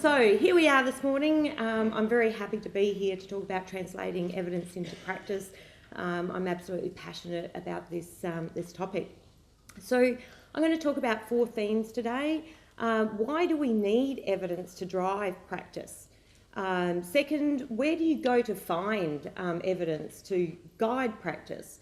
So here we are this morning. I'm very happy to be here to talk about translating evidence into practice. I'm absolutely passionate about this topic. So I'm going to talk about 4 themes today. Why do we need evidence to drive practice? Second, where do you go to find evidence to guide practice?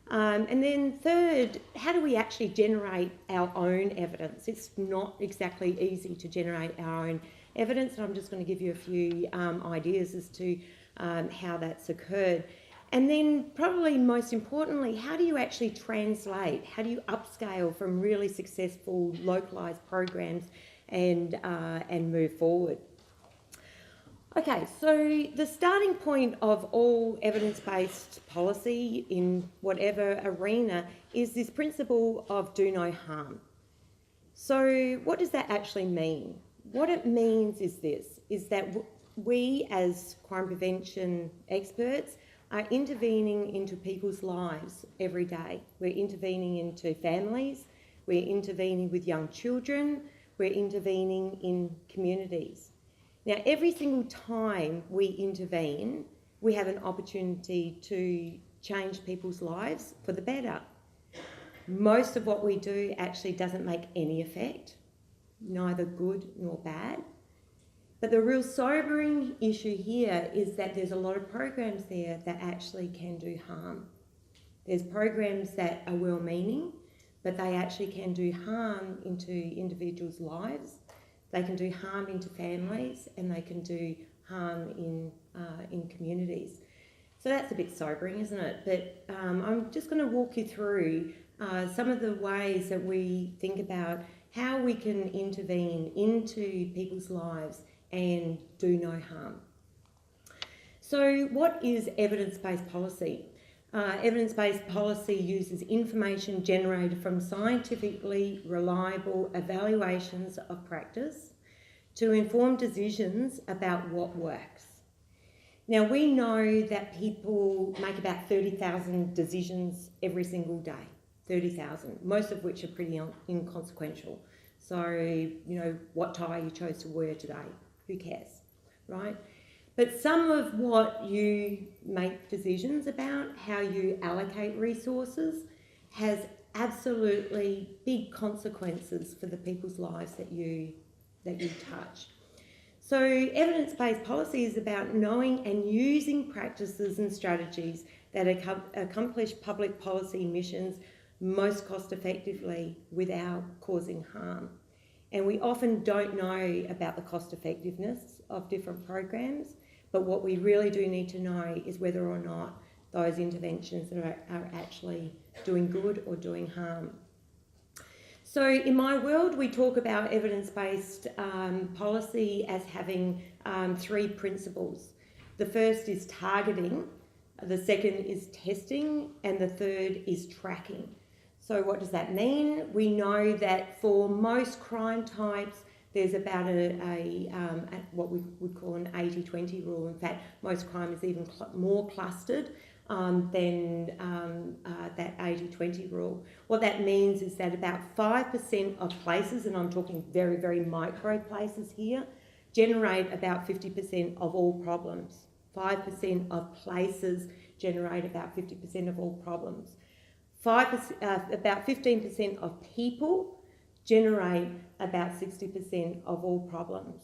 And then third, how do we actually generate our own evidence? It's not exactly easy to generate our own evidence, and I'm just going to give you a few ideas as to how that's occurred. And then probably most importantly, how do you actually translate? How do you upscale from really successful localised programs and move forward? Okay, so the starting point of all evidence-based policy in whatever arena is this principle of do no harm. So what does that actually mean? What it means is this, is that we as crime prevention experts are intervening into people's lives every day. We're intervening into families, we're intervening with young children, we're intervening in communities. Now, every single time we intervene, we have an opportunity to change people's lives for the better. Most of what we do actually doesn't make any effect, neither good nor bad. But the real sobering issue here is that there's a lot of programs there that actually can do harm. There's programs that are well-meaning, but they actually can do harm into individuals' lives. They can do harm into families, and they can do harm in communities. So that's a bit sobering, isn't it? But I'm just going to walk you through some of the ways that we think about how we can intervene into people's lives and do no harm. So what is evidence-based policy? Evidence-based policy uses information generated from scientifically reliable evaluations of practice to inform decisions about what works. Now, we know that people make about 30,000 decisions every single day, 30,000, most of which are pretty inconsequential. So, you know, what tie you chose to wear today, who cares, right? But some of what you make decisions about, how you allocate resources, has absolutely big consequences for the people's lives that you touch. So evidence-based policy is about knowing and using practices and strategies that accomplish public policy missions most cost effectively without causing harm. And we often don't know about the cost effectiveness of different programs, but what we really do need to know is whether or not those interventions are actually doing good or doing harm. So in my world, we talk about evidence-based policy as having 3 principles. The first is targeting, the second is testing, and the third is tracking. So what does that mean? We know that for most crime types, there's about what we would call an 80-20 rule. In fact, most crime is even more clustered than that 80-20 rule. What that means is that about 5% of places, and I'm talking very, very micro places here, generate about 50% of all problems. 5% of places generate about 50% of all problems. About 15% of people generate about 60% of all problems,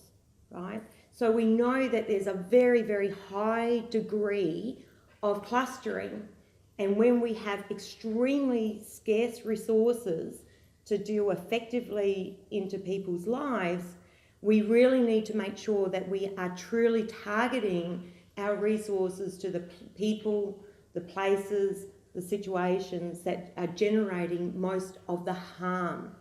right? So we know that there's a very, very high degree of clustering, and when we have extremely scarce resources to deal effectively into people's lives, we really need to make sure that we are truly targeting our resources to the people, the places, the situations that are generating most of the harm.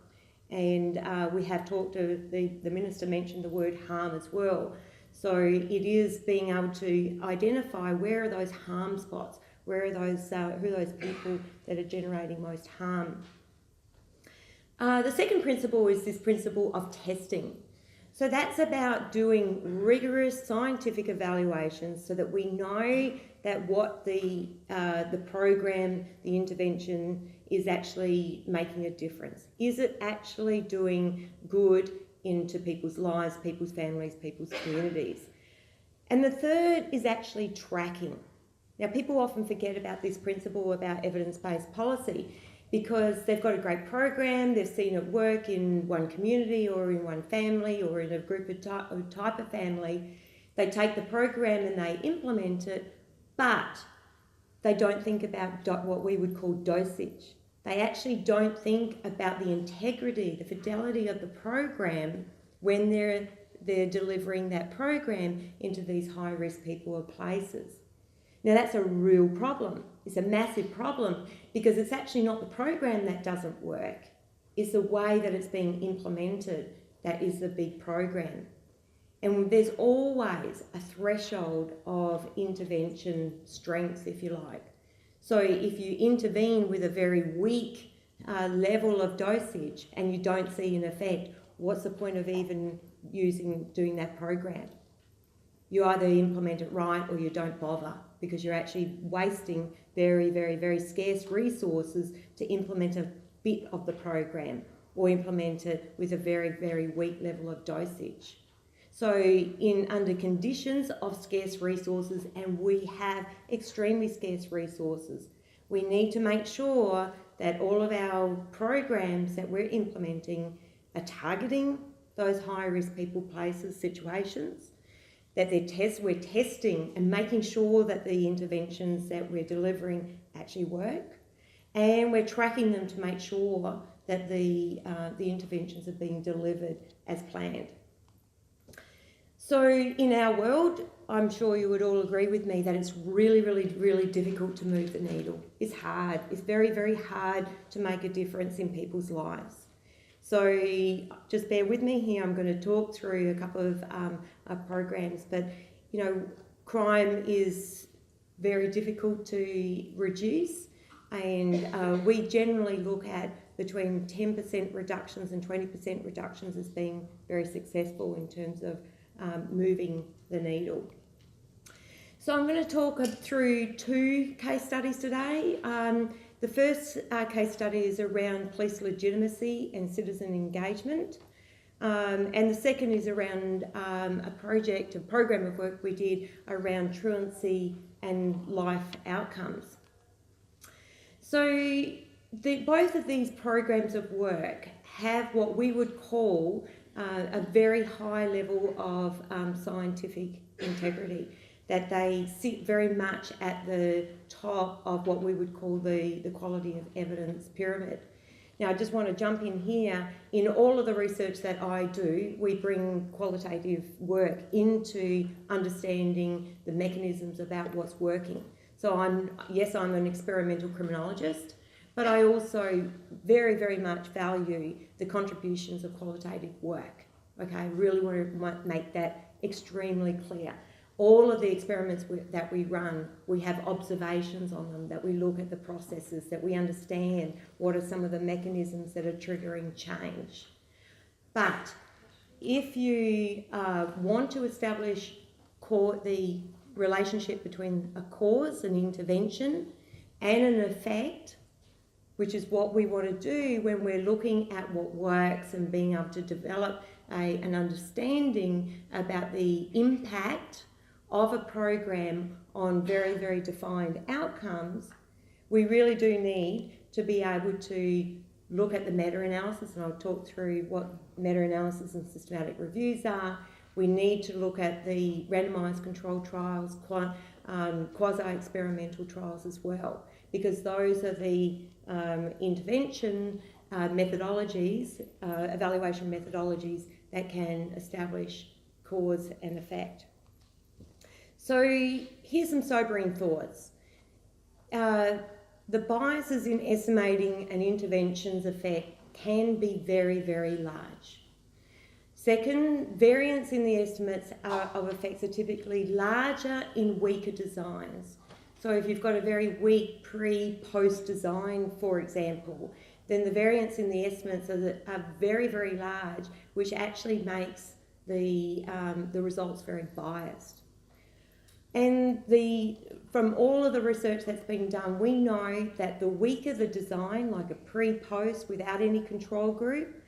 And we have talked to, the Minister mentioned the word harm as well. So it is being able to identify where are those harm spots, where are those, who are those people that are generating most harm. The second principle is this principle of testing. So that's about doing rigorous scientific evaluations so that we know that what the program, the intervention is actually making a difference. Is it actually doing good into people's lives, people's families, people's communities. And the third is actually tracking. Now, people often forget about this principle about evidence-based policy because they've got a great program, they've seen it work in one community or in one family or in a group of type of family. They take the program and they implement it, but they don't think about what we would call dosage. They actually don't think about the integrity, the fidelity of the program when they're delivering that program into these high-risk people or places. Now, that's a real problem. It's a massive problem because it's actually not the program that doesn't work. It's the way that it's being implemented that is the big program. And there's always a threshold of intervention strength, if you like. So if you intervene with a very weak level of dosage and you don't see an effect, what's the point of even doing that program? You either implement it right or you don't bother because you're actually wasting very, very, very scarce resources to implement a bit of the program or implement it with a very, very weak level of dosage. So under conditions of scarce resources, and we have extremely scarce resources, we need to make sure that all of our programs that we're implementing are targeting those high-risk people, places, situations, that we're testing and making sure that the interventions that we're delivering actually work, and we're tracking them to make sure that the interventions are being delivered as planned. So in our world, I'm sure you would all agree with me that it's really, really, really difficult to move the needle. It's hard. It's very, very hard to make a difference in people's lives. So just bear with me here. I'm going to talk through a couple of programs, but crime is very difficult to reduce, and we generally look at between 10% reductions and 20% reductions as being very successful in terms of moving the needle. So I'm going to talk through two case studies today. The first case study is around police legitimacy and citizen engagement. And the second is around a program of work we did around truancy and life outcomes. So both of these programs of work have what we would call a very high level of scientific integrity, that they sit very much at the top of what we would call the quality of evidence pyramid. Now, I just want to jump in here. In all of the research that I do, we bring qualitative work into understanding the mechanisms about what's working. So I'm an experimental criminologist, but I also very, very much value the contributions of qualitative work. Okay, I really want to make that extremely clear. All of the experiments that we run, we have observations on them, that we look at the processes, that we understand what are some of the mechanisms that are triggering change. But if you want to establish the relationship between a cause, an intervention, and an effect, which is what we want to do when we're looking at what works and being able to develop an understanding about the impact of a program on very, very defined outcomes, we really do need to be able to look at the meta-analysis, and I'll talk through what meta-analysis and systematic reviews are. We need to look at the randomised controlled trials, quasi-experimental trials as well, because those are the intervention methodologies, evaluation methodologies that can establish cause and effect. So here's some sobering thoughts. The biases in estimating an intervention's effect can be very, very large. Second, variance in the estimates of effects are typically larger in weaker designs. So if you've got a very weak pre-post design, for example, then the variance in the estimates are very, very large, which actually makes the results very biased. And from all of the research that's been done, we know that the weaker the design, like a pre-post without any control group,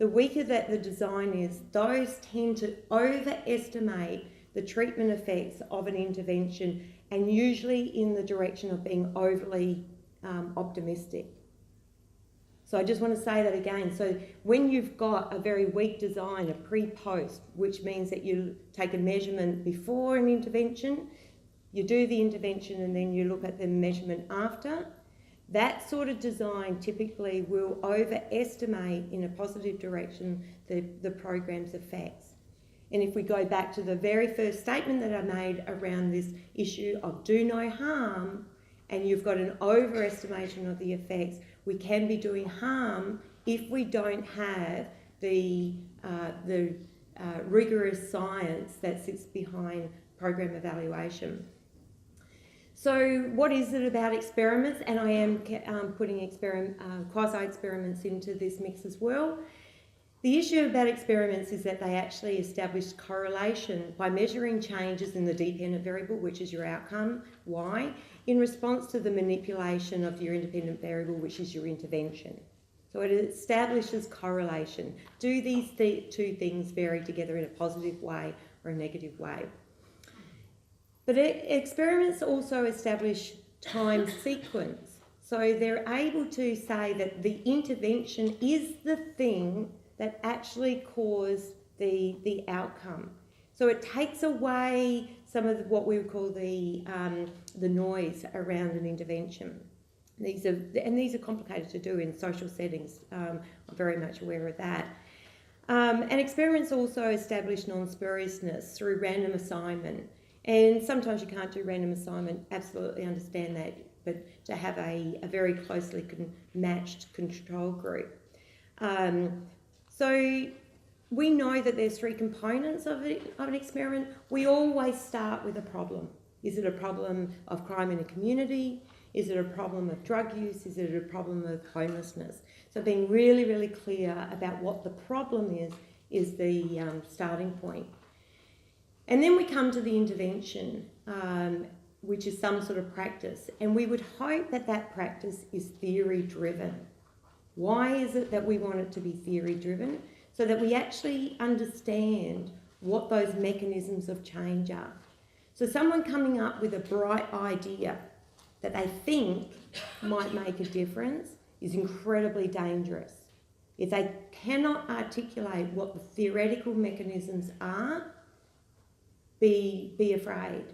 the weaker that the design is, those tend to overestimate the treatment effects of an intervention, and usually in the direction of being overly optimistic. So I just want to say that again. So when you've got a very weak design, a pre-post, which means that you take a measurement before an intervention, you do the intervention and then you look at the measurement after, that sort of design typically will overestimate in a positive direction the program's effects. And if we go back to the very first statement that I made around this issue of do no harm, and you've got an overestimation of the effects, we can be doing harm if we don't have the rigorous science that sits behind program evaluation. So what is it about experiments? And I am putting quasi-experiments into this mix as well. The issue about experiments is that they actually establish correlation by measuring changes in the dependent variable, which is your outcome, Y, in response to the manipulation of your independent variable, which is your intervention. So it establishes correlation. Do these two things vary together in a positive way or a negative way? But experiments also establish time sequence. So they're able to say that the intervention is the thing that actually caused the outcome. So it takes away some of what we would call the noise around an intervention. These are complicated to do in social settings. I'm very much aware of that. And experiments also establish non-spuriousness through random assignment. And sometimes you can't do random assignment, absolutely understand that, but to have a very closely matched control group. So we know that there's three components of an experiment. We always start with a problem. Is it a problem of crime in a community? Is it a problem of drug use? Is it a problem of homelessness? So being really, really clear about what the problem is the starting point. And then we come to the intervention, which is some sort of practice. And we would hope that that practice is theory-driven. Why is it that we want it to be theory-driven? So that we actually understand what those mechanisms of change are. So someone coming up with a bright idea that they think might make a difference is incredibly dangerous. If they cannot articulate what the theoretical mechanisms are, be afraid.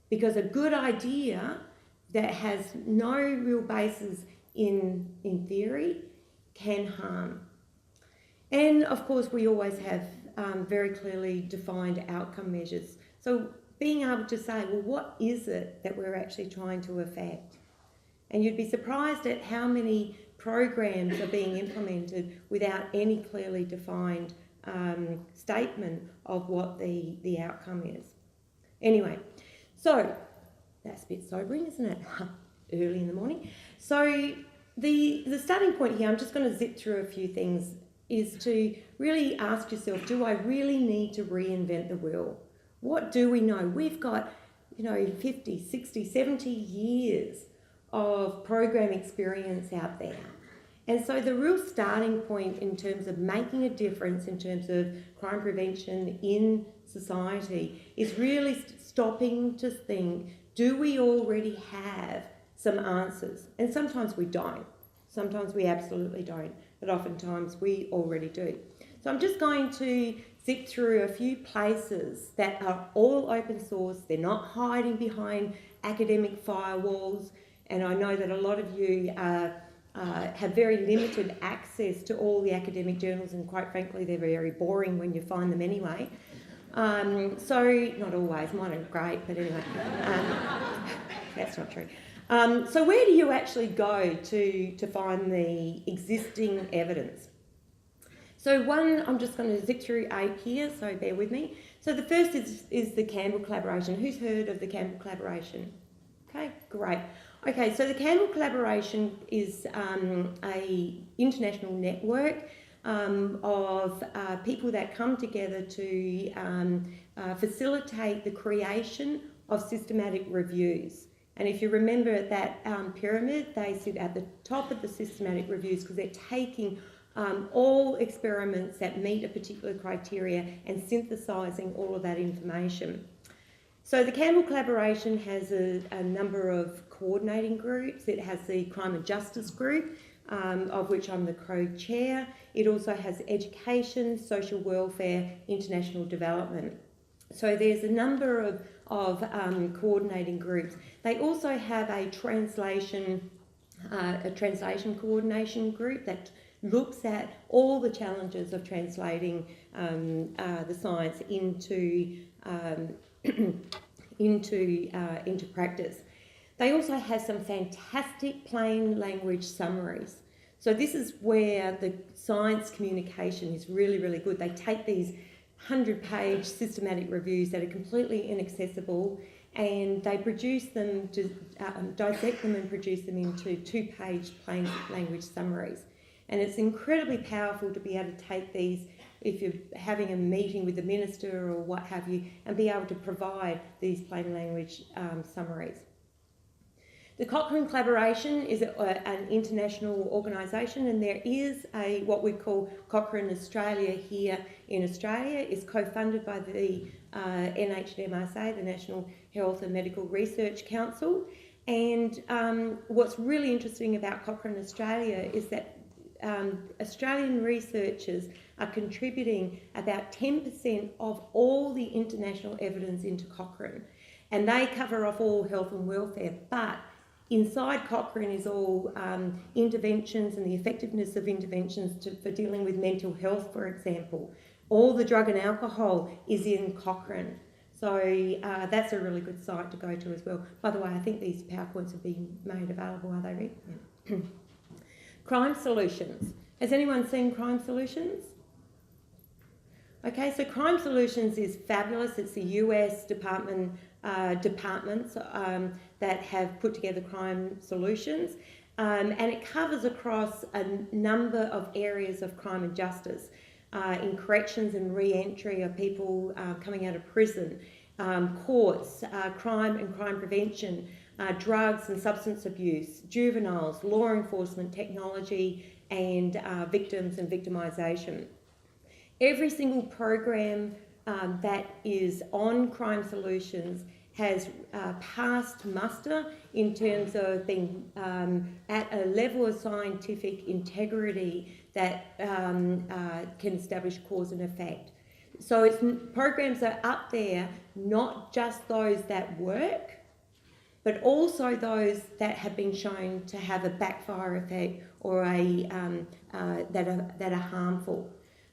Because a good idea that has no real basis in theory can harm. And of course, we always have very clearly defined outcome measures. So being able to say, well, what is it that we're actually trying to affect? And you'd be surprised at how many programs are being implemented without any clearly defined statement of what the outcome is. Anyway, so that's a bit sobering, isn't it? Early in the morning. So the starting point here, I'm just going to zip through a few things, is to really ask yourself, do I really need to reinvent the wheel? What do we know? We've got, 50, 60, 70 years of program experience out there. And so the real starting point in terms of making a difference in terms of crime prevention in society is really stopping to think, do we already have some answers? And sometimes we don't. Sometimes we absolutely don't, but oftentimes we already do. So I'm just going to zip through a few places that are all open source. They're not hiding behind academic firewalls. And I know that a lot of you have very limited access to all the academic journals, and quite frankly, they're very boring when you find them anyway. So, not always, mine are great, but anyway, that's not true. So where do you actually go to find the existing evidence? So one, I'm just going to zip through 8 here, so bear with me. So the first is the Campbell Collaboration. Who's heard of the Campbell Collaboration? Okay, great. Okay, so the Campbell Collaboration is a international network of people that come together to facilitate the creation of systematic reviews. And if you remember that pyramid, they sit at the top of the systematic reviews because they're taking all experiments that meet a particular criteria and synthesising all of that information. So the Campbell Collaboration has a number of coordinating groups. It has the Crime and Justice Group, of which I'm the co-chair. It also has education, social welfare, international development. So there's a number of coordinating groups. They also have a translation coordination group that looks at all the challenges of translating the science into practice. They also have some fantastic plain language summaries. So this is where the science communication is really, really good. They take these 100-page systematic reviews that are completely inaccessible, and they produce them, dissect them and produce them into 2-page plain language summaries. And it's incredibly powerful to be able to take these, if you're having a meeting with the minister or what have you, and be able to provide these plain language summaries. The Cochrane Collaboration is an international organisation, and there is what we call Cochrane Australia here in Australia. It's co-funded by the NHMRC, the National Health and Medical Research Council. And what's really interesting about Cochrane Australia is that Australian researchers are contributing about 10% of all the international evidence into Cochrane. And they cover off all health and welfare, but inside Cochrane is all interventions and the effectiveness of interventions for dealing with mental health, for example. All the drug and alcohol is in Cochrane. So that's a really good site to go to as well. By the way, I think these PowerPoints have been made available, are they, Rick? Yeah. Crime Solutions. Has anyone seen Crime Solutions? Okay, so Crime Solutions is fabulous. It's the US departments that have put together Crime Solutions, and it covers across a number of areas of crime and justice, in corrections and re-entry of people coming out of prison, courts, crime and crime prevention, drugs and substance abuse, juveniles, law enforcement, technology, and victims and victimisation. Every single program that is on Crime Solutions has passed muster in terms of being at a level of scientific integrity that can establish cause and effect. So programs are up there, not just those that work, but also those that have been shown to have a backfire effect or that are harmful.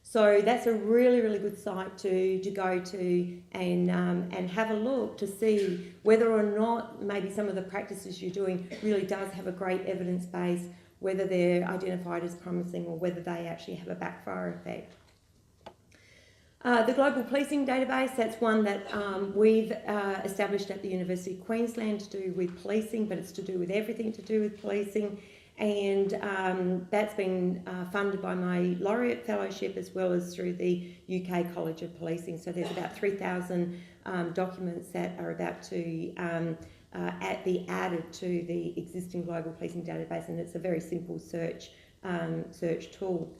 So that's a really, really good site to go to and have a look to see whether or not maybe some of the practices you're doing really does have a great evidence base, whether they're identified as promising or whether they actually have a backfire effect. The Global Policing Database, that's one that we've established at the University of Queensland to do with policing, but it's to do with everything to do with policing. And that's been funded by my Laureate Fellowship as well as through the UK College of Policing. So there's about 3,000 documents that are about to be added to the existing Global Policing Database, and it's a very simple search tool.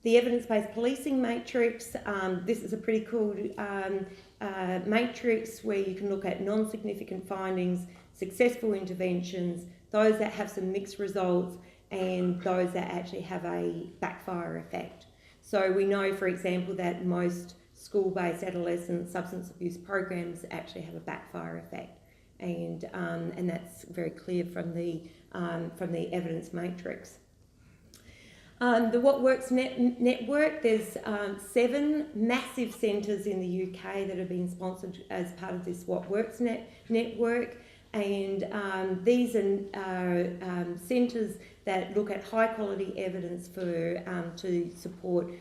The Evidence-Based Policing Matrix, this is a pretty cool matrix where you can look at non-significant findings, successful interventions, those that have some mixed results, and those that actually have a backfire effect. So we know, for example, that most school-based adolescent substance abuse programs actually have a backfire effect, and that's very clear from the evidence matrix. The What Works network, there's 7 massive centres in the UK that have been sponsored as part of this What Works network, and these are centres that look at high quality evidence to support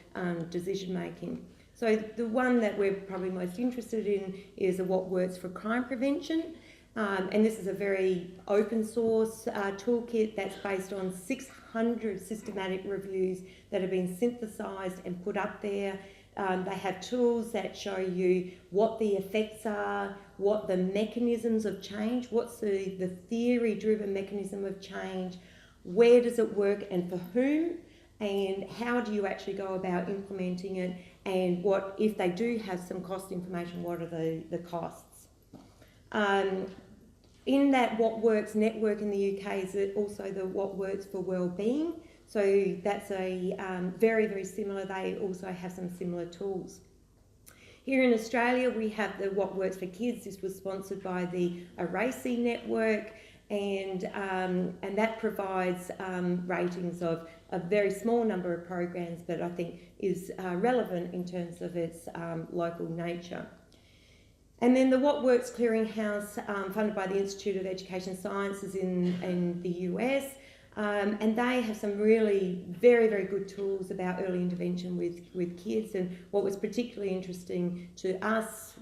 decision making. So the one that we're probably most interested in is What Works for Crime Prevention. And this is a very open source toolkit that's based on 600 systematic reviews that have been synthesised and put up there. They have tools that show you what the effects are, what the mechanisms of change, what's the theory-driven mechanism of change, where does it work and for whom, and how do you actually go about implementing it, and what, if they do have some cost information, what are the costs? In that What Works network in the UK is also the What Works for Wellbeing. So that's a very, very similar. They also have some similar tools. Here in Australia, we have the What Works for Kids. This was sponsored by the Eracy network, and that provides ratings of a very small number of programs, but I think is relevant in terms of its local nature. And then the What Works Clearinghouse, funded by the Institute of Education Sciences in the US, and they have some really very, very good tools about early intervention with kids. And what was particularly interesting to us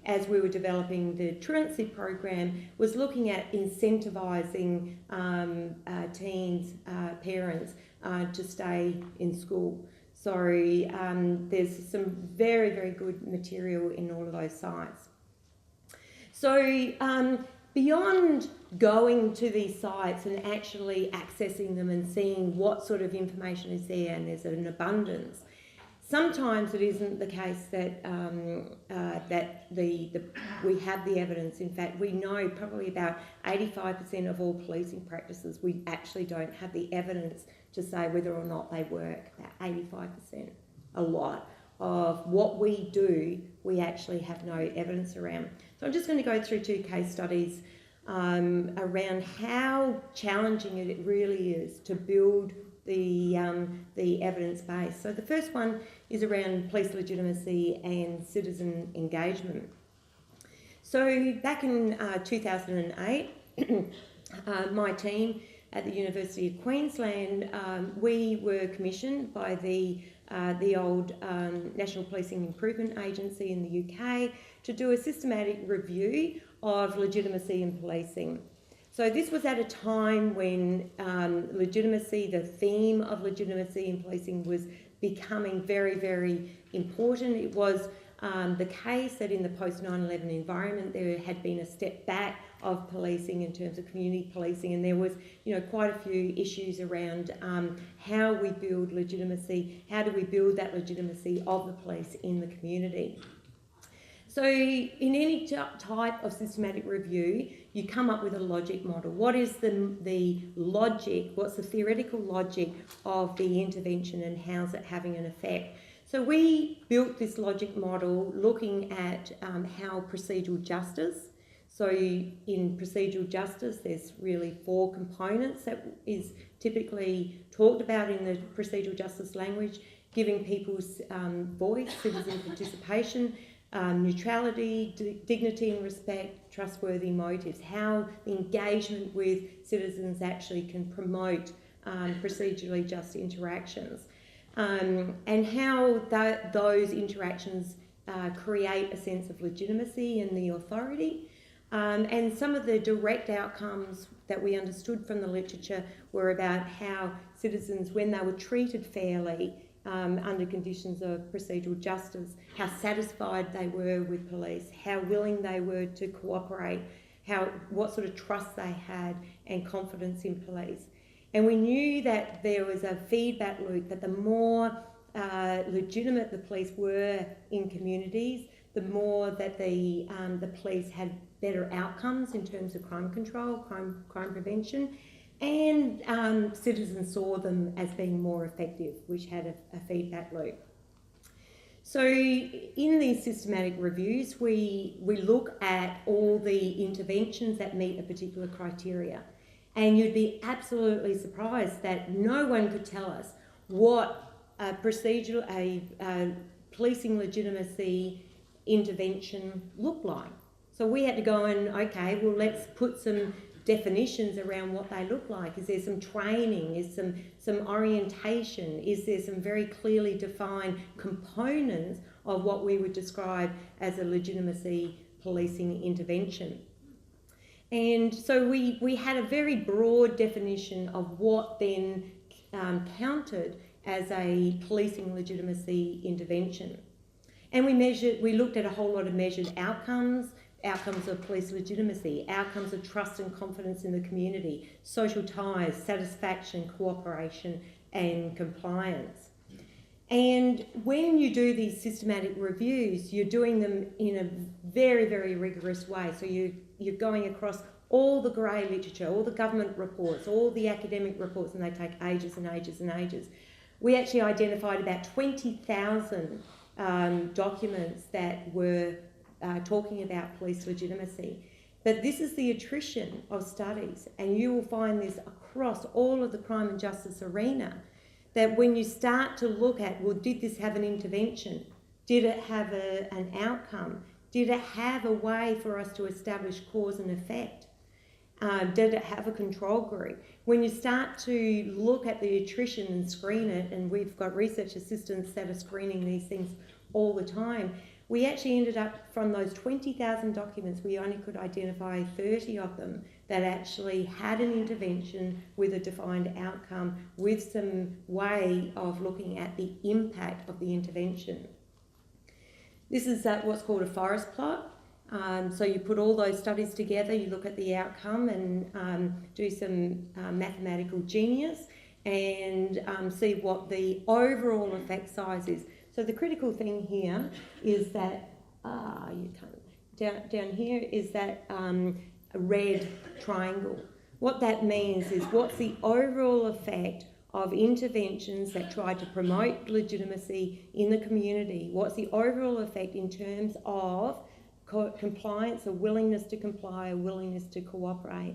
as we were developing the truancy program was looking at incentivising teens, parents to stay in school. So there's some very, very good material in all of those sites. So beyond going to these sites and actually accessing them and seeing what sort of information is there, and there's an abundance, sometimes it isn't the case that we have the evidence. In fact, we know probably about 85% of all policing practices, we actually don't have the evidence to say whether or not they work. About 85%, a lot of what we do, we actually have no evidence around. So I'm just going to go through 2 case studies around how challenging it really is to build the evidence base. So the first one is around police legitimacy and citizen engagement. So back in 2008, my team at the University of Queensland, we were commissioned by the old National Policing Improvement Agency in the UK to do a systematic review of legitimacy in policing. So this was at a time when legitimacy, the theme of legitimacy in policing was becoming very, very important. It was the case that in the post-9/11 environment there had been a step back of policing in terms of community policing, and there was, quite a few issues around how we build legitimacy, how do we build that legitimacy of the police in the community. So in any type of systematic review, you come up with a logic model. What is the logic, what's the theoretical logic of the intervention, and how's it having an effect? So we built this logic model looking at how procedural justice, so in procedural justice there's really 4 components that is typically talked about in the procedural justice language: giving people's voice, citizen participation, neutrality, dignity and respect, trustworthy motives, how the engagement with citizens actually can promote procedurally just interactions, and how those interactions create a sense of legitimacy in the authority. And some of the direct outcomes that we understood from the literature were about how citizens, when they were treated fairly, under conditions of procedural justice, how satisfied they were with police, how willing they were to cooperate, what sort of trust they had and confidence in police. And we knew that there was a feedback loop, that the more legitimate the police were in communities, the more that the police had better outcomes in terms of crime control, crime prevention, and citizens saw them as being more effective, which had a feedback loop. So in these systematic reviews, we look at all the interventions that meet a particular criteria. And you'd be absolutely surprised that no one could tell us what a policing legitimacy intervention looked like. So we had to go and, okay, well, let's put some definitions around what they look like. Is there some training? Is some orientation? Is there some very clearly defined components of what we would describe as a legitimacy policing intervention? And so we had a very broad definition of what then counted as a policing legitimacy intervention. And we looked at a whole lot of measured outcomes of police legitimacy, outcomes of trust and confidence in the community, social ties, satisfaction, cooperation, and compliance. And when you do these systematic reviews, you're doing them in a very, very rigorous way. So you're going across all the grey literature, all the government reports, all the academic reports, and they take ages and ages and ages. We actually identified about 20,000 documents that were talking about police legitimacy. But this is the attrition of studies, and you will find this across all of the crime and justice arena, that when you start to look at, well, did this have an intervention? Did it have an outcome? Did it have a way for us to establish cause and effect? Did it have a control group? When you start to look at the attrition and screen it, and we've got research assistants that are screening these things all the time, we actually ended up, from those 20,000 documents, we only could identify 30 of them that actually had an intervention with a defined outcome, with some way of looking at the impact of the intervention. This is what's called a forest plot. So you put all those studies together, you look at the outcome and do some mathematical genius and see what the overall effect size is. So the critical thing here is that, down here is that red triangle. What that means is what's the overall effect of interventions that try to promote legitimacy in the community? What's the overall effect in terms of compliance, a willingness to comply, a willingness to cooperate?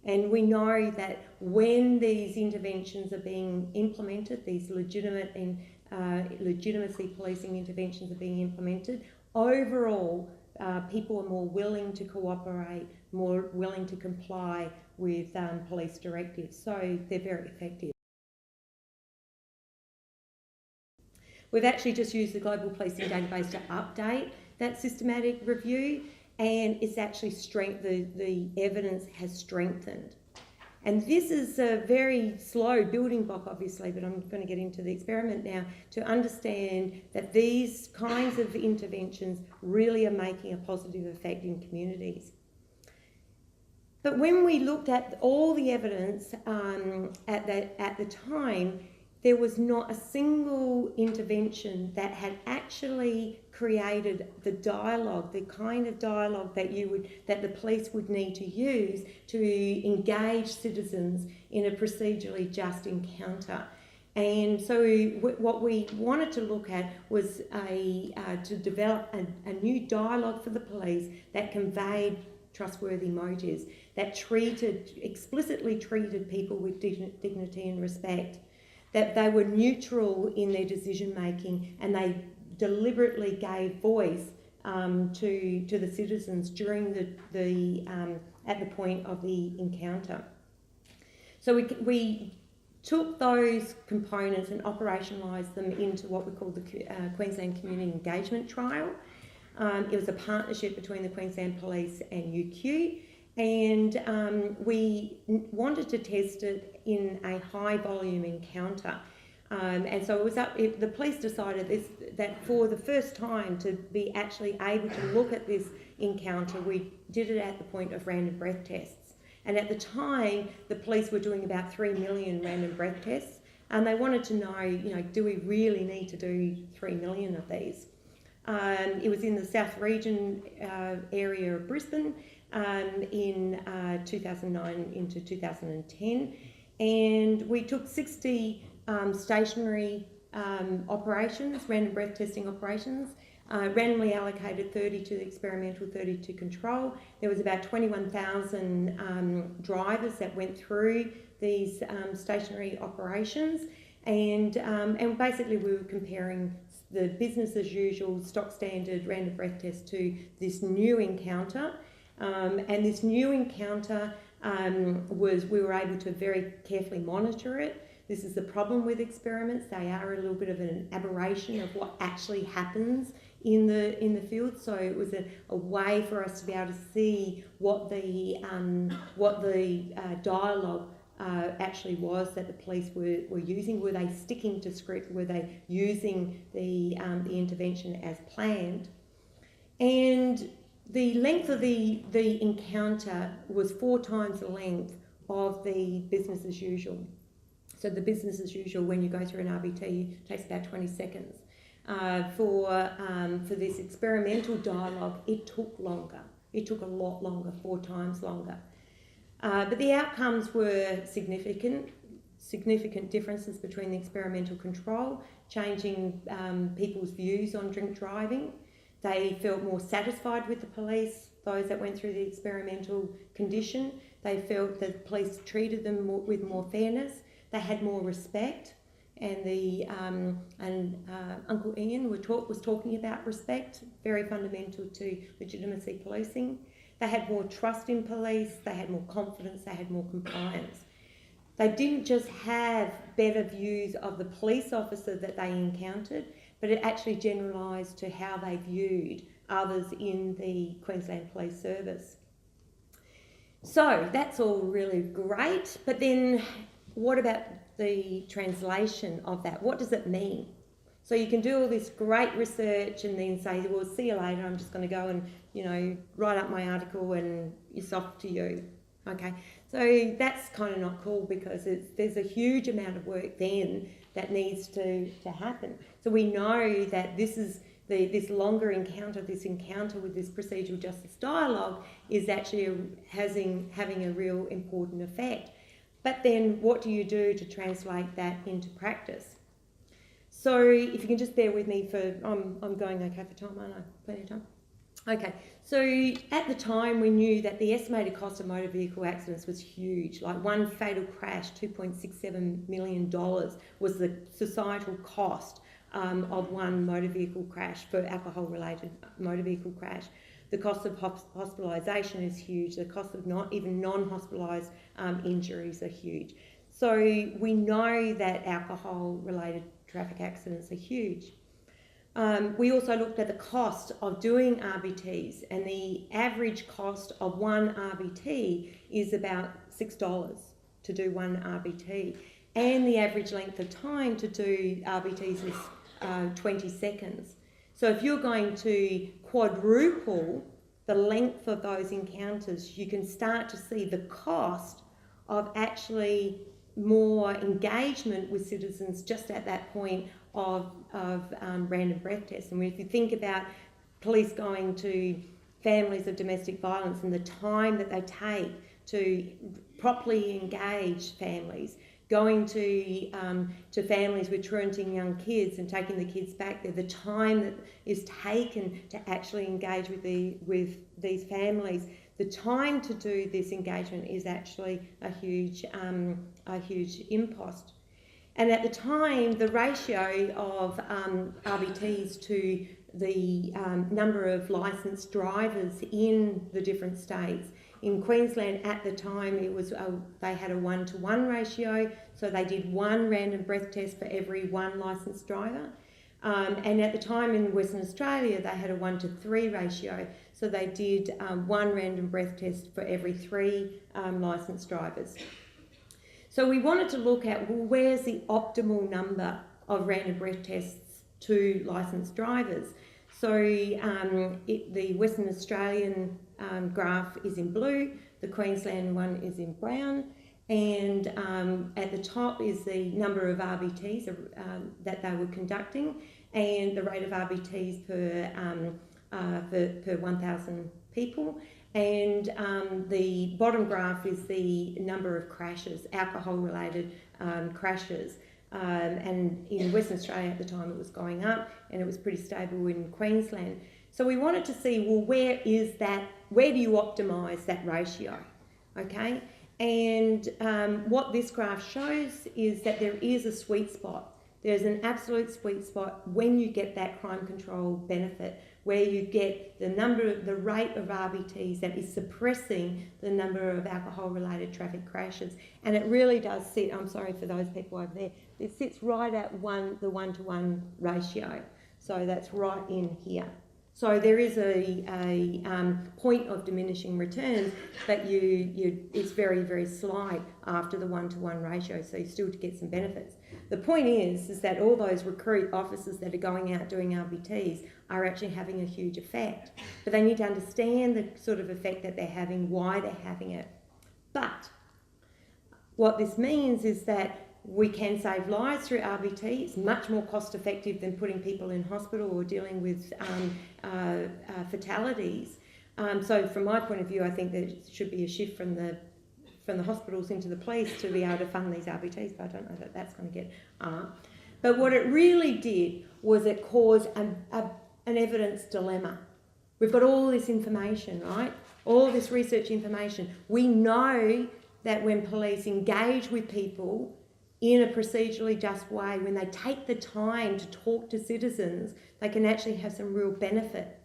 And we know that when these interventions are being implemented, these legitimate and legitimacy policing interventions are being implemented, overall people are more willing to cooperate, more willing to comply with police directives. So they're very effective. We've actually just used the Global Policing Database to update that systematic review, and it's actually the evidence has strengthened. And this is a very slow building block, obviously, but I'm going to get into the experiment now to understand that these kinds of interventions really are making a positive effect in communities. But when we looked at all the evidence at the time, there was not a single intervention that had actually created the dialogue, the kind of dialogue that the police would need to use to engage citizens in a procedurally just encounter. And so what we wanted to look at was to develop a new dialogue for the police that conveyed trustworthy motives, that explicitly treated people with dignity and respect, that they were neutral in their decision making, and they deliberately gave voice to the citizens during at the point of the encounter. So we took those components and operationalised them into what we call the Queensland Community Engagement Trial. It was a partnership between the Queensland Police and UQ, and we wanted to test it in a high volume encounter. And so the police decided that for the first time to be actually able to look at this encounter, we did it at the point of random breath tests. And at the time, the police were doing about 3 million random breath tests, and they wanted to know, do we really need to do 3 million of these? It was in the South Region area of Brisbane in 2009 into 2010, and we took 60 stationary operations, random breath testing operations, randomly allocated 30 to the experimental, 30 to control. There was about 21,000 drivers that went through these stationary operations, and basically we were comparing the business as usual, stock standard random breath test to this new encounter. And this new encounter we were able to very carefully monitor it. This is the problem with experiments. They are a little bit of an aberration of what actually happens in the field. So it was a way for us to be able to see what the dialogue actually was that the police were using. Were they sticking to script? Were they using the intervention as planned? And the length of the encounter was 4 times the length of the business as usual. So the business as usual, when you go through an RBT, takes about 20 seconds. For this experimental dialogue, it took longer. It took a lot longer, 4 times longer. But the outcomes were significant differences between the experimental control, changing people's views on drink driving. They felt more satisfied with the police, those that went through the experimental condition. They felt that the police treated them with more fairness. They had more respect. And Uncle Ian was talking about respect, very fundamental to legitimacy policing. They had more trust in police, they had more confidence, they had more compliance. They didn't just have better views of the police officer that they encountered, but it actually generalised to how they viewed others in the Queensland Police Service. So that's all really great, but then what about the translation of that? What does it mean? So you can do all this great research and then say, well, see you later, I'm just going to go and, write up my article and it's off to you. Okay, so that's kind of not cool because there's a huge amount of work then that needs to happen. So we know that this is this longer encounter, this encounter with this procedural justice dialogue is actually having a real important effect. But then what do you do to translate that into practice? So if you can just bear with me for, I'm going okay for time, aren't I? Plenty of time? Okay, so at the time we knew that the estimated cost of motor vehicle accidents was huge. Like one fatal crash, $2.67 million was the societal cost of one motor vehicle crash for alcohol-related motor vehicle crash. The cost of hospitalisation is huge. The cost of even non-hospitalised injuries are huge. So we know that alcohol-related traffic accidents are huge. We also looked at the cost of doing RBTs, and the average cost of one RBT is about $6 to do one RBT. And the average length of time to do RBTs is 20 seconds. So if you're going to quadruple the length of those encounters, you can start to see the cost of actually more engagement with citizens just at that point of random breath tests. And if you think about police going to families of domestic violence and the time that they take to properly engage families, going to families with truanting young kids and taking the kids back there, the time that is taken to actually engage with these families, the time to do this engagement is actually a huge impost. And at the time, the ratio of RBTs to the number of licensed drivers in the different states. In Queensland at the time, it was they had a 1-to-1 ratio, so they did one random breath test for every one licensed driver. And at the time in Western Australia, they had a 1-to-3 ratio, so they did one random breath test for every 3 licensed drivers. So we wanted to look at, well, where's the optimal number of random breath tests to licensed drivers? So the Western Australian graph is in blue, the Queensland one is in brown, and at the top is the number of RBTs that they were conducting and the rate of RBTs per 1,000 people. And the bottom graph is the number of crashes, alcohol-related crashes. And in Western Australia at the time it was going up, and it was pretty stable in Queensland. So we wanted to see, well, where do you optimise that ratio, okay? And what this graph shows is that there is a sweet spot. There's an absolute sweet spot when you get that crime control benefit, where you get the rate of RBTs that is suppressing the number of alcohol-related traffic crashes. And it really does sit, I'm sorry for those people over there, it sits right at the 1-to-1 ratio. So that's right in here. So there is a point of diminishing returns, but it's very, very slight after the 1-to-1 ratio, so you still get some benefits. The point is that all those recruit officers that are going out doing RBTs are actually having a huge effect, but they need to understand the sort of effect that they're having, why they're having it. But what this means is that we can save lives through RBT. It's much more cost effective than putting people in hospital or dealing with fatalities. So from my point of view, I think there should be a shift from the hospitals into the police to be able to fund these RBTs, but I don't know that that's going to get up. But what it really did was it caused an evidence dilemma. We've got all this information, right? All this research information. We know that when police engage with people in a procedurally just way, when they take the time to talk to citizens, they can actually have some real benefit.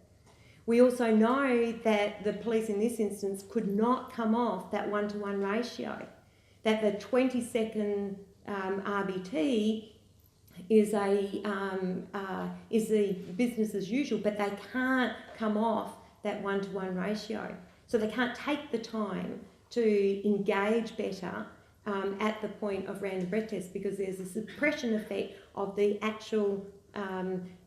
We also know that the police in this instance could not come off that 1-to-1 ratio, that the 20-second RBT is the business as usual, but they can't come off that 1-to-1 ratio. So they can't take the time to engage better at the point of random breath tests, because there's a suppression effect of the actual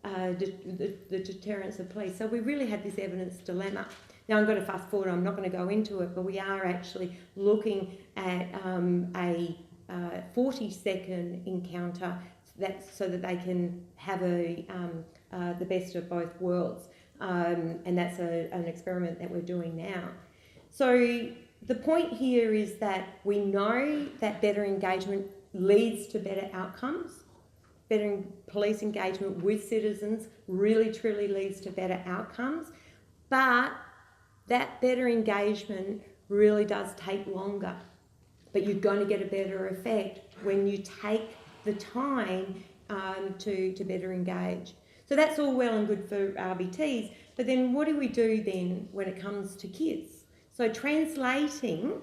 the deterrence of police. So we really had this evidence dilemma. Now I'm going to fast forward, I'm not going to go into it, but we are actually looking at a 40-second encounter so that they can have the best of both worlds. And that's an experiment that we're doing now. So the point here is that we know that better engagement leads to better outcomes. Better police engagement with citizens really truly leads to better outcomes, but that better engagement really does take longer. But you're going to get a better effect when you take the time to better engage. So that's all well and good for RBTs, but then what do we do then when it comes to kids? So translating,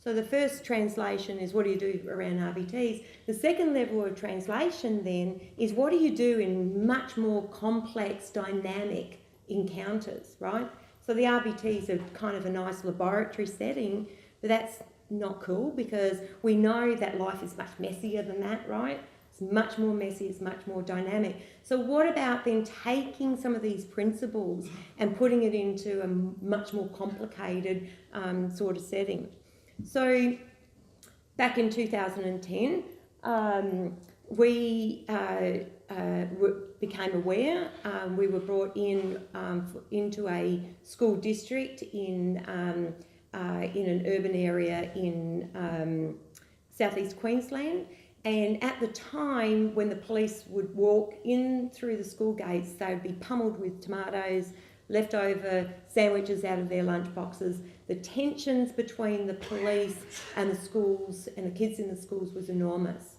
so the first translation is what do you do around RBTs? The second level of translation then is what do you do in much more complex, dynamic encounters, right? So the RBTs are kind of a nice laboratory setting, but that's not cool because we know that life is much messier than that, right? It's much more messy, it's much more dynamic. So what about then taking some of these principles and putting it into a much more complicated sort of setting? So back in 2010, we became aware. We were brought into a school district in an urban area in southeast Queensland. And at the time, when the police would walk in through the school gates, they would be pummeled with tomatoes, leftover sandwiches out of their lunch boxes. The tensions between the police and the schools and the kids in the schools was enormous.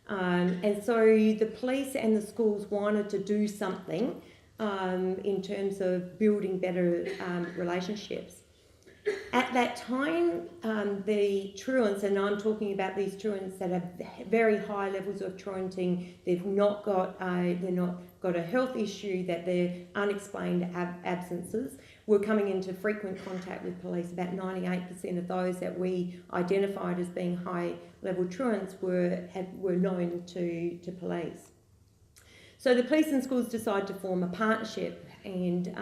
And so the police and the schools wanted to do something in terms of building better relationships. At that time, the truants, and I'm talking about these truants that have very high levels of truanting, they've not got a health issue, that they're unexplained absences, were coming into frequent contact with police. About 98% of those that we identified as being high-level truants were known to police. So the police and schools decided to form a partnership, and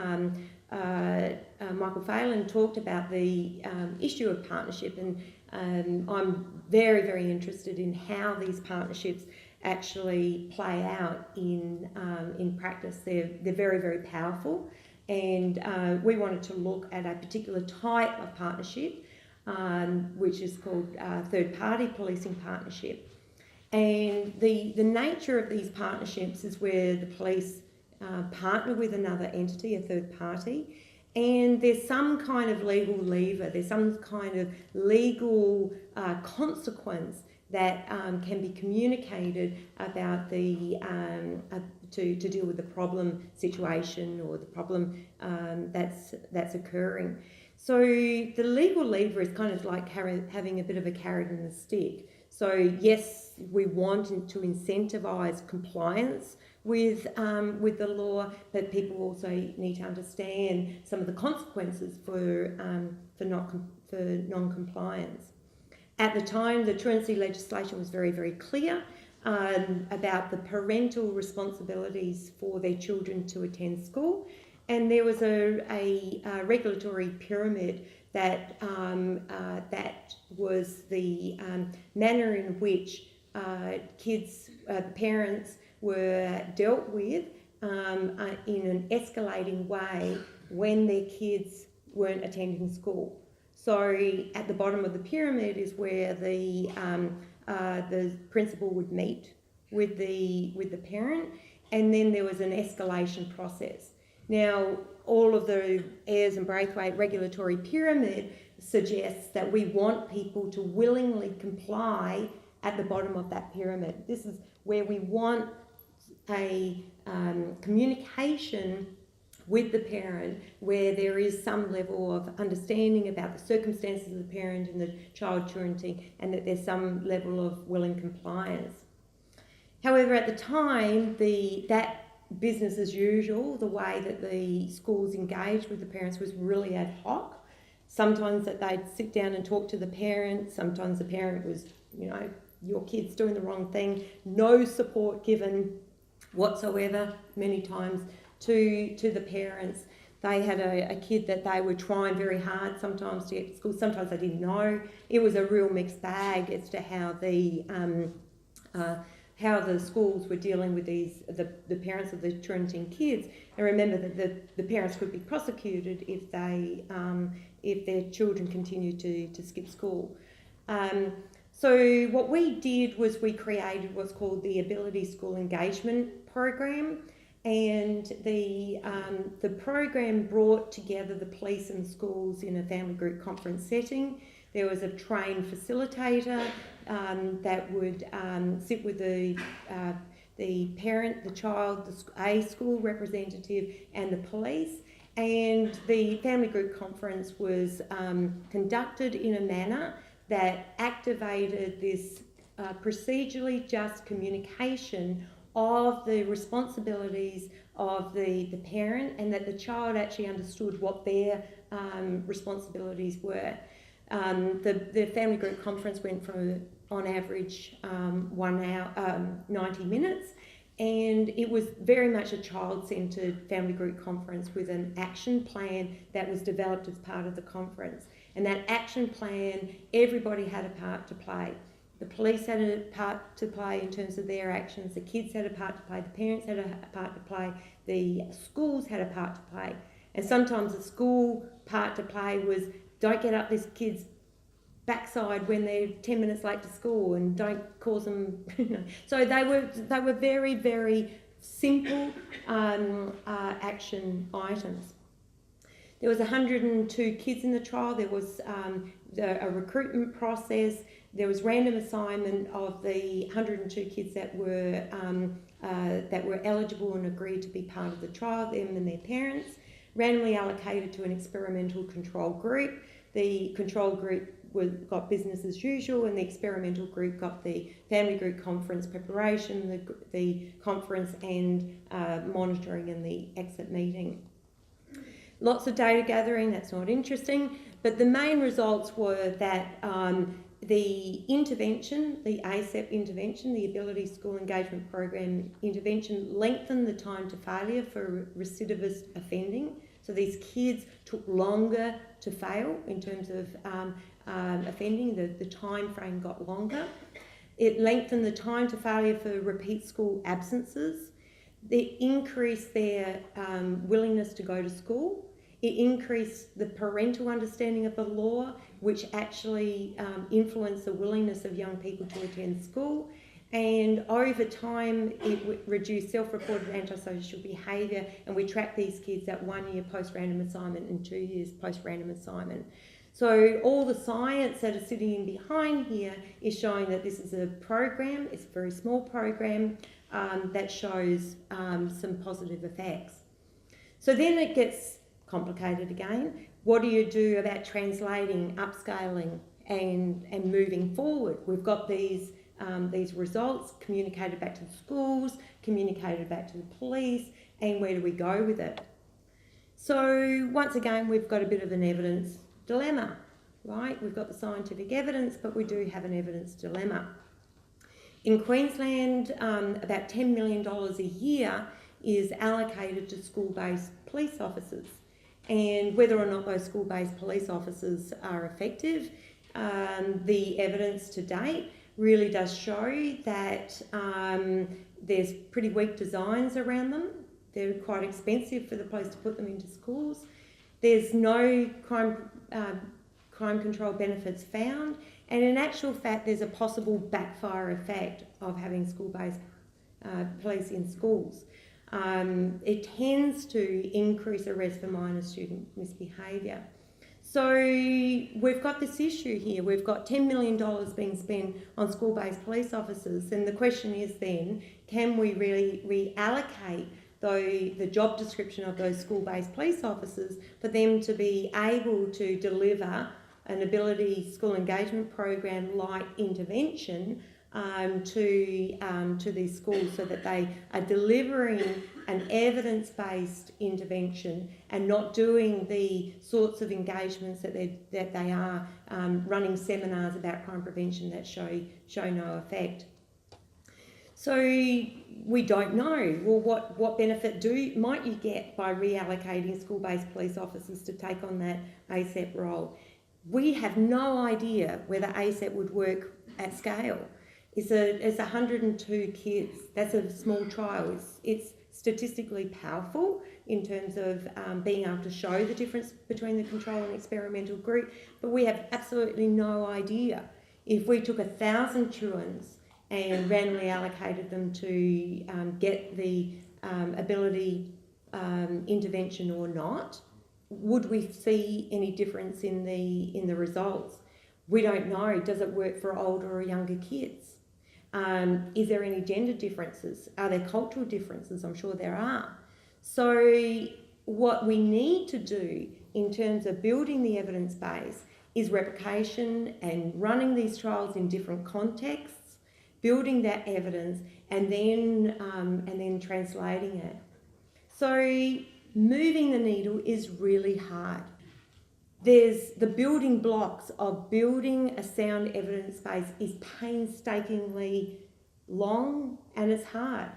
Michael Phelan talked about the issue of partnership, and I'm very, very interested in how these partnerships actually play out in practice. They're very, very powerful, and we wanted to look at a particular type of partnership, which is called third-party policing partnership. And the nature of these partnerships is where the police partner with another entity, a third party, and there's some kind of legal lever, there's some kind of legal consequence that can be communicated about the to deal with the problem situation or the problem that's occurring. So the legal lever is kind of like having a bit of a carrot and a stick. So yes, we want to incentivise compliance with the law, but people also need to understand some of the consequences for non-compliance. At the time, the truancy legislation was very, very clear about the parental responsibilities for their children to attend school, and there was a regulatory pyramid that was the manner in which parents were dealt with in an escalating way when their kids weren't attending school. So at the bottom of the pyramid is where the principal would meet with the parent, and then there was an escalation process. Now, all of the Ayres and Braithwaite regulatory pyramid suggests that we want people to willingly comply at the bottom of that pyramid. This is where we want a communication with the parent where there is some level of understanding about the circumstances of the parent and the child parenting, and that there's some level of willing compliance. However, at the time, that business as usual, the way that the schools engaged with the parents was really ad hoc. Sometimes that they'd sit down and talk to the parent, sometimes the parent was, your kid's doing the wrong thing, no support given whatsoever, many times to the parents. They had a kid that they were trying very hard sometimes to get to school, sometimes they didn't know. It was a real mixed bag as to how the schools were dealing with the parents of the truanting kids. And remember that the parents could be prosecuted if their children continued to skip school. So what we did was we created what's called the Ability School Engagement Program, and the program brought together the police and schools in a family group conference setting. There was a trained facilitator that would sit with the parent, the child, a school representative and the police, and the family group conference was conducted in a manner that activated this procedurally just communication of the responsibilities of the parent, and that the child actually understood what their responsibilities were. The family group conference went for, on average, 1 hour, 90 minutes, and it was very much a child-centred family group conference with an action plan that was developed as part of the conference. And that action plan, everybody had a part to play. The police had a part to play in terms of their actions, the kids had a part to play, the parents had a part to play, the schools had a part to play. And sometimes the school part to play was, don't get up this kid's backside when they're 10 minutes late to school, and don't cause them, So they were very, very simple action items. There was 102 kids in the trial. There was a recruitment process. There was random assignment of the 102 kids that were eligible and agreed to be part of the trial, them and their parents, randomly allocated to an experimental control group. The control group got business as usual, and the experimental group got the family group conference preparation, the conference and monitoring and the exit meeting. Lots of data gathering, that's not interesting, but the main results were that the intervention, the ASEP intervention, the Ability School Engagement Program intervention, lengthened the time to failure for recidivist offending. So these kids took longer to fail in terms of offending, the time frame got longer. It lengthened the time to failure for repeat school absences. It increased their willingness to go to school. It increased the parental understanding of the law, which actually influenced the willingness of young people to attend school. And over time, it reduced self-reported antisocial behaviour, and we tracked these kids at 1 year post-random assignment and 2 years post-random assignment. So all the science that is sitting in behind here is showing that this is a program, it's a very small program, that shows some positive effects. So then it gets complicated again. What do you do about translating, upscaling and moving forward? We've got these results communicated back to the schools, communicated back to the police, and where do we go with it? So once again, we've got a bit of an evidence dilemma, right? We've got the scientific evidence, but we do have an evidence dilemma. In Queensland, about $10 million a year is allocated to school-based police officers. And whether or not those school-based police officers are effective, the evidence to date really does show that there's pretty weak designs around them. They're quite expensive for the place to put them into schools. There's no crime control benefits found, and in actual fact there's a possible backfire effect of having school-based police in schools. It tends to increase arrest for minor student misbehaviour. So we've got this issue here. We've got $10 million being spent on school-based police officers, and the question is then, can we really reallocate the job description of those school-based police officers for them to be able to deliver an ability school engagement program like intervention to these schools, so that they are delivering an evidence-based intervention and not doing the sorts of engagements that they are running seminars about crime prevention that show no effect. So we don't know. Well, what benefit might you get by reallocating school-based police officers to take on that ASAP role? We have no idea whether ASAP would work at scale. It's 102 kids. That's a small trial. It's statistically powerful in terms of being able to show the difference between the control and experimental group, but we have absolutely no idea if we took 1,000 truants and randomly allocated them to get the ability intervention or not, would we see any difference in the results? We don't know. Does it work for older or younger kids? Is there any gender differences? Are there cultural differences? I'm sure there are. So what we need to do in terms of building the evidence base is replication and running these trials in different contexts, building that evidence, and then translating it. So moving the needle is really hard. There's the building blocks of building a sound evidence base is painstakingly long, and it's hard.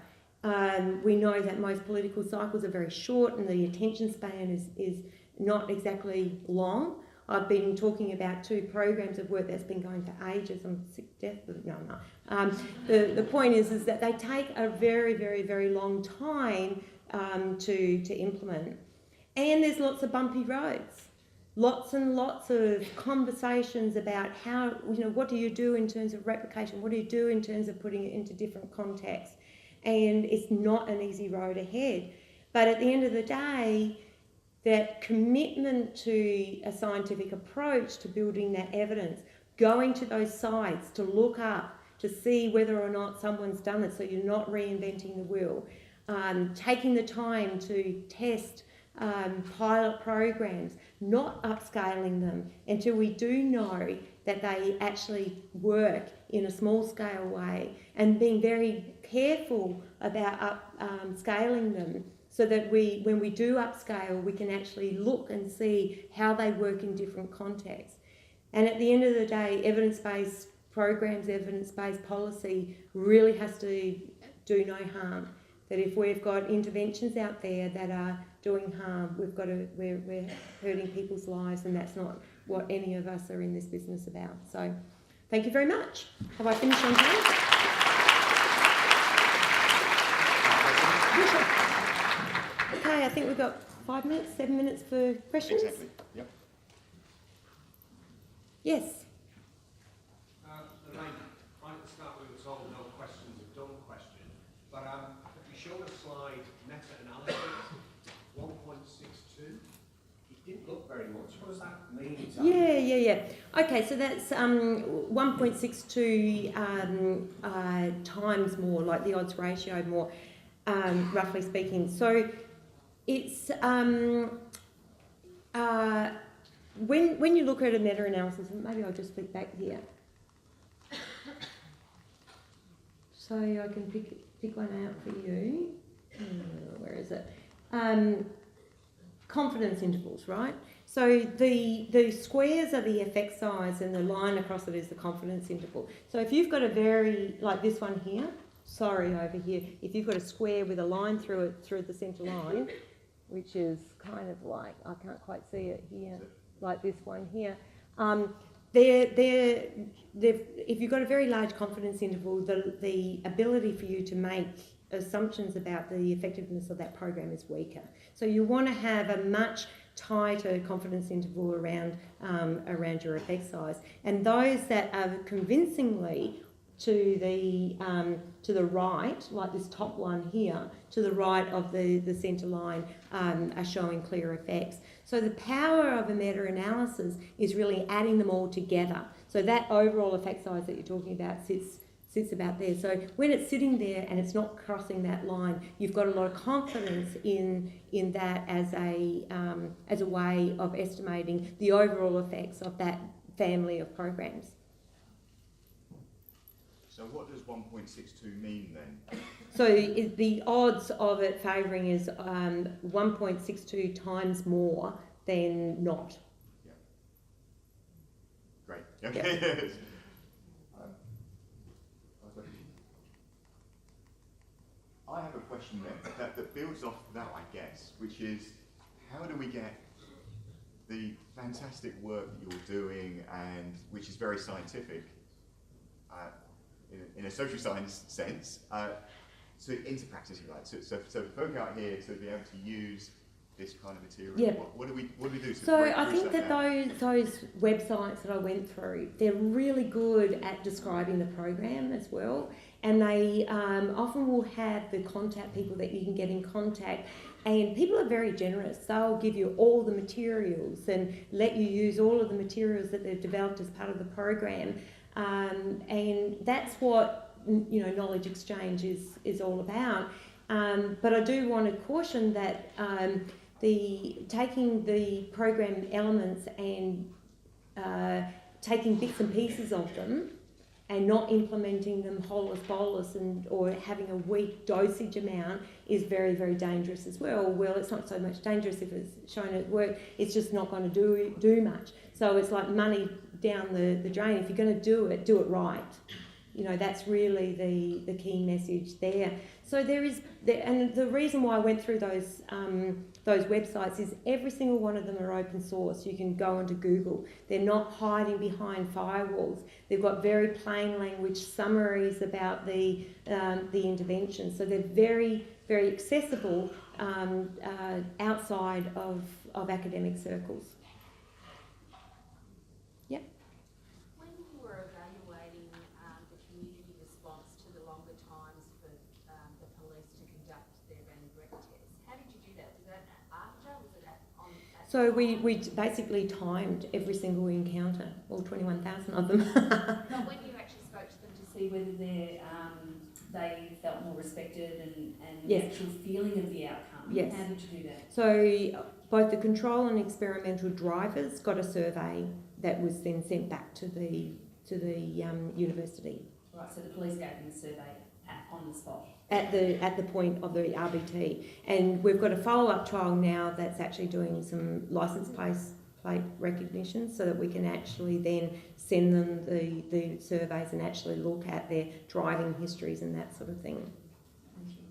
We know that most political cycles are very short and the attention span is not exactly long. I've been talking about 2 programs of work that's been going for ages. I'm sick to death, but no. The point is that they take a very, very, very long time to implement. And there's lots of bumpy roads. Lots and lots of conversations about how, what do you do in terms of replication? What do you do in terms of putting it into different contexts? And it's not an easy road ahead. But at the end of the day, that commitment to a scientific approach to building that evidence, going to those sites to look up, to see whether or not someone's done it so you're not reinventing the wheel, taking the time to test pilot programs, not upscaling them until we do know that they actually work in a small scale way, and being very careful about scaling them so that when we do upscale, we can actually look and see how they work in different contexts. And at the end of the day, evidence-based programs, evidence-based policy really has to do no harm. That if we've got interventions out there that are doing harm, we're hurting people's lives, and that's not what any of us are in this business about. So, thank you very much. Have I finished on time? Okay, I think we've got 5 minutes, 7 minutes for questions. Exactly. Yep. Yes. Lorraine, I can start with what's all no questions are done question, but you showed a slide, meta-analysis, 1.62. It didn't look very much. What does that mean exactly? Yeah. Okay, so that's 1.62 times more, like the odds ratio more, roughly speaking. So it's when you look at a meta-analysis, maybe I'll just flick back here. So I can pick one out for you. Where is it? Confidence intervals, right? So the squares are the effect size, and the line across it is the confidence interval. So if you've got a like this one here, over here, if you've got a square with a line through it, through the centre line, which is kind of like, I can't quite see it here, like this one here, if you've got a very large confidence interval, the ability for you to make assumptions about the effectiveness of that program is weaker. So you want to have a much tighter confidence interval around your effect size, and those that are convincingly to the right, like this top one here, to the right of the centre line, are showing clear effects. So the power of a meta-analysis is really adding them all together. So that overall effect size that you're talking about sits about there. So when it's sitting there and it's not crossing that line, you've got a lot of confidence in that as a way of estimating the overall effects of that family of programs. So what does 1.62 mean then? So the odds of it favouring is 1.62 times more than not. Yeah. Great. Okay. Yep. I have a question then that builds off that, I guess, which is how do we get the fantastic work that you're doing, and which is very scientific, in a social science sense, into practice, if you like. So for folk out here to be able to use this kind of material, yeah. what do we do? So I think that those websites that I went through, they're really good at describing the program as well, and they often will have the contact people that you can get in contact. And people are very generous. They'll give you all the materials and let you use all of the materials that they've developed as part of the program. And that's what knowledge exchange is all about. But I do want to caution that taking the program elements and taking bits and pieces of them and not implementing them holus bolus or having a weak dosage amount is very, very dangerous as well. Well, it's not so much dangerous if it's shown at work, it's just not going to do much. So it's like money down the drain. If you're going to do it right. That's really the key message there. So and the reason why I went through those websites is every single one of them are open source. You can go onto Google. They're not hiding behind firewalls. They've got very plain language summaries about the intervention. So they're very, very accessible outside of academic circles. Yep. When you were evaluating the community response to the longer times for the police to conduct their random breath tests, how did you do that? Was that after? Was it at So we basically timed every single encounter, all 21,000 of them. But when you actually spoke to them to see whether they felt more respected and yes. the actual feeling of the outcome, yes. How did you do that? So both the control and experimental drivers got a survey that was then sent back to the university. Right, so the police gave them a survey on the spot. At the point of the RBT. And we've got a follow-up trial now that's actually doing some licence plate recognition so that we can actually then send them the surveys and actually look at their driving histories and that sort of thing. Thank you.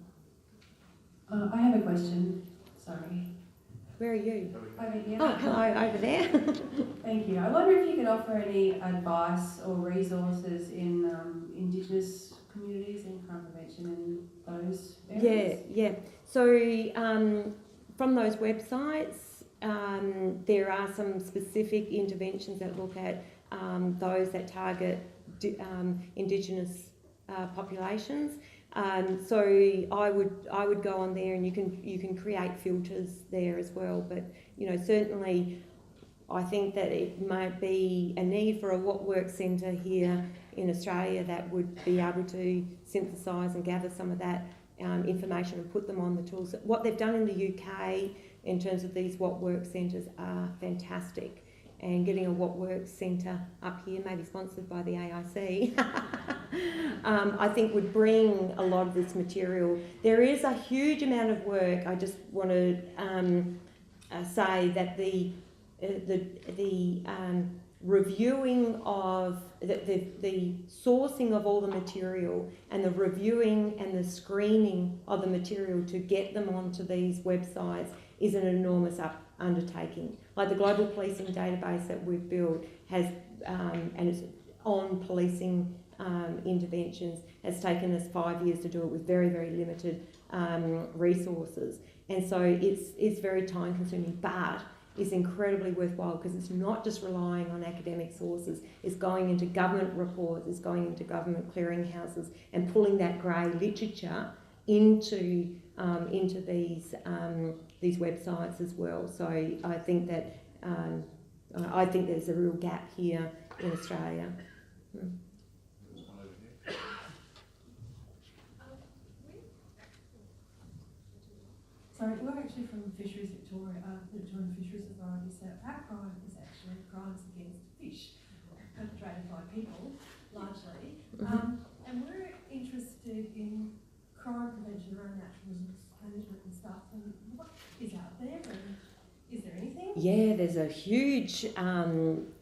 I have a question. Sorry. Where are you? Over here. Oh, hello, over there. Thank you. I wonder if you could offer any advice or resources in Indigenous communities in crime prevention in those areas? Yeah. So from those websites, there are some specific interventions that look at those that target Indigenous populations. So I would go on there, and you can create filters there as well. But certainly, I think that it might be a need for a What Works Centre here in Australia that would be able to synthesise and gather some of that information and put them on the tools. What they've done in the UK in terms of these What Works Centres are fantastic. And getting a What Works Centre up here, maybe sponsored by the AIC, I think would bring a lot of this material. There is a huge amount of work. I just want to say that the reviewing of the sourcing of all the material and the reviewing and the screening of the material to get them onto these websites is an enormous undertaking. Like the global policing database that we've built has and it's on policing interventions. It's taken us 5 years to do it with very, very limited resources. And so it's very time consuming, but it's incredibly worthwhile because it's not just relying on academic sources, it's going into government reports, it's going into government clearinghouses and pulling that grey literature into these websites as well. So I think that there's a real gap here in Australia. Sorry, we're actually from Fisheries Victoria, the Victorian Fisheries Authority, so our crime is actually crimes against fish, perpetrated by people, largely. And we're interested in crime prevention around natural resource management and stuff, and what is out there, and is there anything? Yeah, there's a huge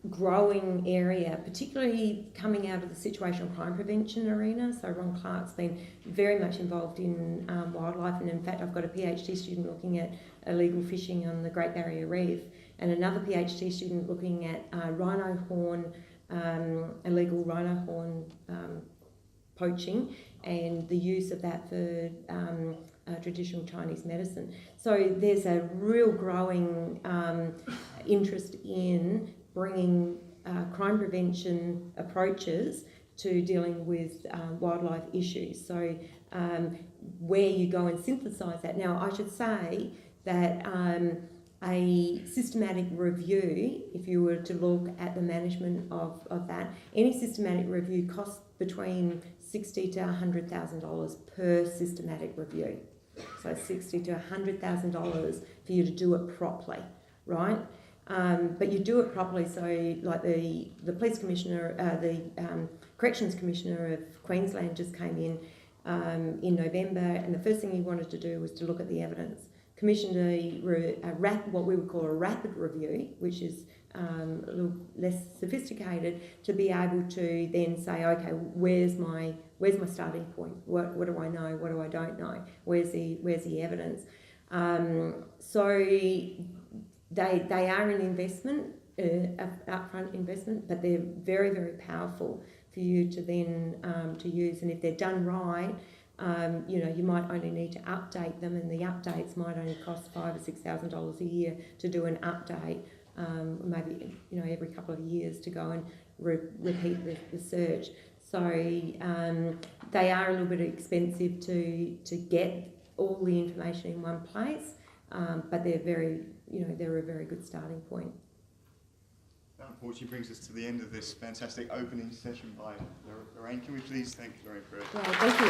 growing area, particularly coming out of the situational crime prevention arena. So Ron Clark's been very much involved in wildlife, and in fact I've got a PhD student looking at illegal fishing on the Great Barrier Reef, and another PhD student looking at rhino horn, illegal rhino horn poaching, and the use of that for traditional Chinese medicine. So there's a real growing interest in bringing crime prevention approaches to dealing with wildlife issues. So where you go and synthesise that. Now I should say that a systematic review, if you were to look at the management of that, any systematic review costs between $60,000 to $100,000 per systematic review. So $60,000 to $100,000 for you to do it properly, right? But you do it properly, so like the police commissioner, the corrections commissioner of Queensland just came in November, and the first thing he wanted to do was to look at the evidence. Commissioned what we would call a rapid review, which is a little less sophisticated, to be able to then say, okay, where's my starting point? What do I know? What do I don't know? Where's the evidence? So they are an investment, upfront investment, but they're very, very powerful for you to then to use, and if they're done right. You might only need to update them, and the updates might only cost $5,000 or $6,000 a year to do an update. Maybe every couple of years to go and repeat the search. So they are a little bit expensive to get all the information in one place, but they're they're a very good starting point. That unfortunately brings us to the end of this fantastic opening session by Lorraine. Can we please thank Lorraine for it? Well, thank you.